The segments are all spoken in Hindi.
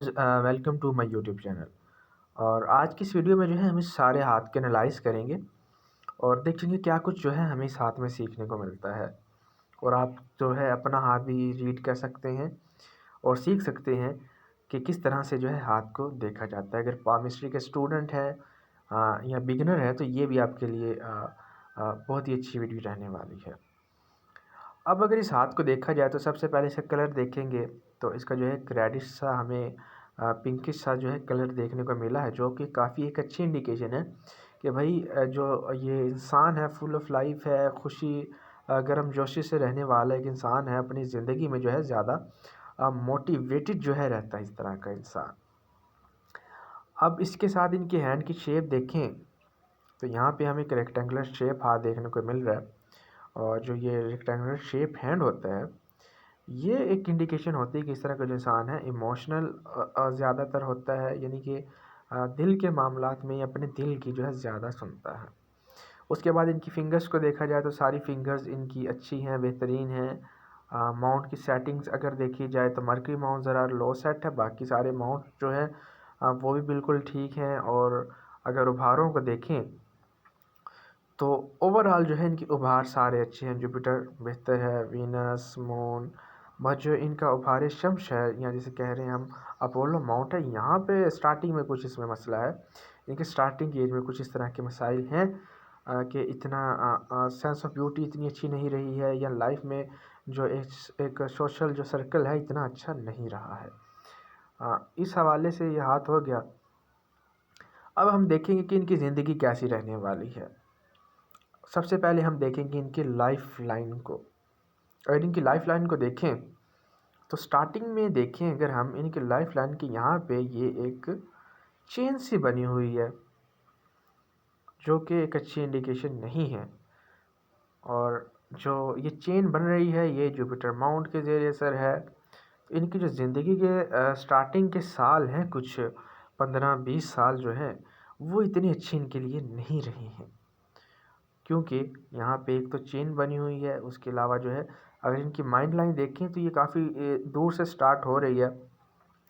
Welcome to my YouTube channel. और आज की इस वीडियो में जो है हम इस सारे हाथ के एनालाइज करेंगे और देखेंगे क्या कुछ जो है हमें इस हाथ में सीखने को मिलता है। और आप जो है अपना हाथ भी रीड कर सकते हैं और सीख सकते हैं कि किस तरह से जो है हाथ को देखा जाता है। अगर पामिस्ट्री के स्टूडेंट हैं या बिगिनर है तो ये भी आपके लिए बहुत ही अच्छी वीडियो रहने वाली है। अब अगर इस हाथ को देखा जाए तो सबसे पहले इसका कलर देखेंगे तो इसका जो है एक रेडिश सा हमें पिंकिश सा जो है कलर देखने को मिला है, जो कि काफ़ी एक अच्छी इंडिकेशन है कि भाई जो ये इंसान है फुल ऑफ लाइफ है, खुशी गर्म जोशी से रहने वाला एक इंसान है। अपनी ज़िंदगी में जो है ज़्यादा मोटिवेटेड जो है रहता है इस तरह का इंसान। अब इसके साथ इनकी हैंड की शेप देखें तो यहाँ पे हमें एक रेक्टेंगुलर शेप हाथ देखने को मिल रहा है। और जो ये रेक्टेंगुलर शेप हैंड होता है ये एक इंडिकेशन होती है कि इस तरह का जो इंसान है इमोशनल ज़्यादातर होता है, यानी कि दिल के मामलात में अपने दिल की जो है ज़्यादा सुनता है। उसके बाद इनकी फिंगर्स को देखा जाए तो सारी फिंगर्स इनकी अच्छी हैं, बेहतरीन हैं। माउंट की सेटिंग्स अगर देखी जाए तो मर्करी माउंट ज़रा लो सेट है, बाकी सारे माउंट जो है वो भी बिल्कुल ठीक हैं। और अगर उभारों को देखें तो ओवरऑल जो है इनकी उभार सारे अच्छे हैं। जुपिटर बेहतर है, वीनस मून बस जो इनका उभार शम्स है या जिसे कह रहे हैं हम अपोलो माउंट है, यहाँ पे स्टार्टिंग में कुछ इसमें मसला है। इनके स्टार्टिंग की एज में कुछ इस तरह के मसाइल हैं कि इतना सेंस ऑफ ब्यूटी इतनी अच्छी नहीं रही है, या लाइफ में जो एक सोशल जो सर्कल है इतना अच्छा नहीं रहा है। इस हवाले से ये हाथ हो गया। अब हम देखेंगे कि इनकी ज़िंदगी कैसी रहने वाली है। सबसे पहले हम देखेंगे इनकी लाइफ लाइन को। अगर इनकी लाइफ लाइन को देखें तो स्टार्टिंग में देखें अगर हम इनकी लाइफ लाइन की, यहाँ पे ये एक चेन सी बनी हुई है जो कि एक अच्छी इंडिकेशन नहीं है। और जो ये चेन बन रही है ये जुपिटर माउंट के ज़रिए असर है। तो इनकी जो ज़िंदगी के स्टार्टिंग के साल हैं, कुछ 15-20 साल जो हैं वो इतनी अच्छी इनके लिए नहीं रही हैं, क्योंकि यहाँ पे एक तो चेन बनी हुई है। उसके अलावा जो है अगर इनकी माइंड लाइन देखें तो ये काफ़ी दूर से स्टार्ट हो रही है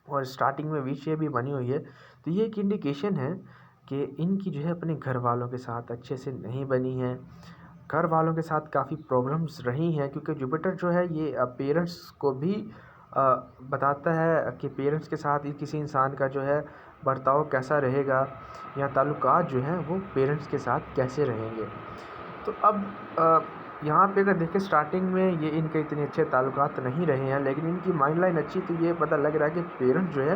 और स्टार्टिंग में वी शेप भी बनी हुई है। तो ये एक इंडिकेशन है कि इनकी जो है अपने घर वालों के साथ अच्छे से नहीं बनी है। घर वालों के साथ काफ़ी प्रॉब्लम्स रही हैं, क्योंकि जुपिटर जो है ये पेरेंट्स को भी बताता है कि पेरेंट्स के साथ किसी इंसान का जो है बर्ताव कैसा रहेगा या ताल्लुकात जो हैं वो पेरेंट्स के साथ कैसे रहेंगे। तो अब यहाँ पे अगर देखें स्टार्टिंग में ये इनके इतने अच्छे ताल्लुकात नहीं रहे हैं, लेकिन इनकी माइंड लाइन अच्छी, तो ये पता लग रहा है कि पेरेंट्स जो है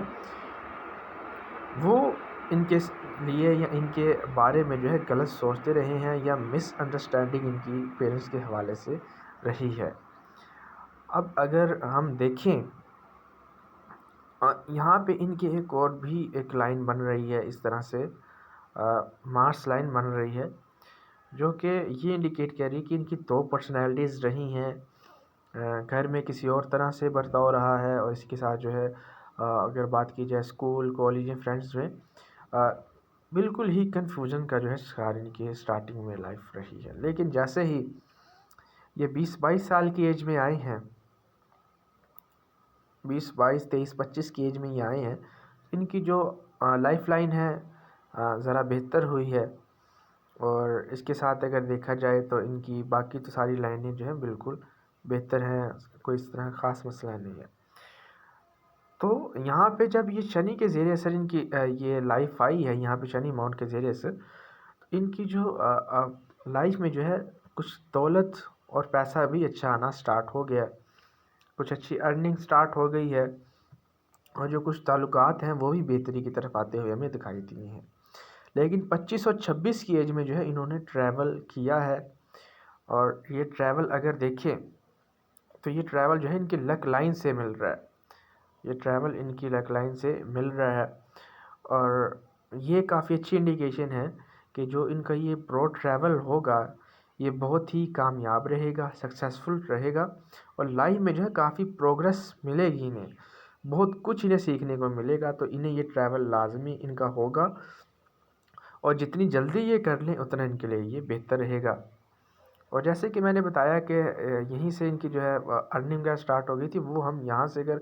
वो इनके लिए या इनके बारे में जो है गलत सोचते रहे हैं, या मिसअंडरस्टैंडिंग इनकी पेरेंट्स के हवाले से रही है। अब अगर हम देखें यहाँ पे इनकी एक और भी एक लाइन बन रही है इस तरह से, मार्स लाइन बन रही है, जो कि ये इंडिकेट कर रही है कि इनकी दो पर्सनैलिटीज़ रही हैं। घर में किसी और तरह से बर्ताव रहा है और इसके साथ जो है अगर बात की जाए स्कूल कॉलेज या फ्रेंड्स में बिल्कुल ही कन्फ्यूजन का जो है शिकार इनकी स्टार्टिंग में लाइफ रही है। लेकिन जैसे ही ये 20-22 साल की एज में आए हैं, 20-22-23-25 की एज में ये आए हैं, इनकी जो लाइफ लाइन है ज़रा बेहतर हुई है। और इसके साथ अगर देखा जाए तो इनकी बाकी तो सारी लाइनें जो हैं बिल्कुल बेहतर हैं, कोई इस तरह ख़ास मसला नहीं है। तो यहाँ पे जब ये शनि के ज़रिए असर इनकी ये लाइफ आई है, यहाँ पे शनि माउंट के ज़रिए असर, तो इनकी जो लाइफ में जो है कुछ दौलत और पैसा भी अच्छा आना स्टार्ट हो गया, कुछ अच्छी अर्निंग स्टार्ट हो गई है, और जो कुछ ताल्लुकात हैं वो भी बेहतरी की तरफ आते हुए हमें दिखाई दिए हैं। लेकिन 25 और 26 की एज में जो है इन्होंने ट्रैवल किया है, और ये ट्रैवल अगर देखें तो ये ट्रैवल जो है इनकी लक लाइन से मिल रहा है, ये ट्रैवल इनकी लक लाइन से मिल रहा है। और ये काफ़ी अच्छी इंडिकेशन है कि जो इनका ये ब्रॉड ट्रैवल होगा ये बहुत ही कामयाब रहेगा, सक्सेसफुल रहेगा, और लाइफ में जो है काफ़ी प्रोग्रेस मिलेगी इन्हें, बहुत कुछ इन्हें सीखने को मिलेगा। तो इन्हें ये ट्रैवल लाजमी इनका होगा, और जितनी जल्दी ये कर लें उतना इनके लिए ये बेहतर रहेगा। और जैसे कि मैंने बताया कि यहीं से इनकी जो है अर्निंग का स्टार्ट हो गई थी, वो हम यहाँ से अगर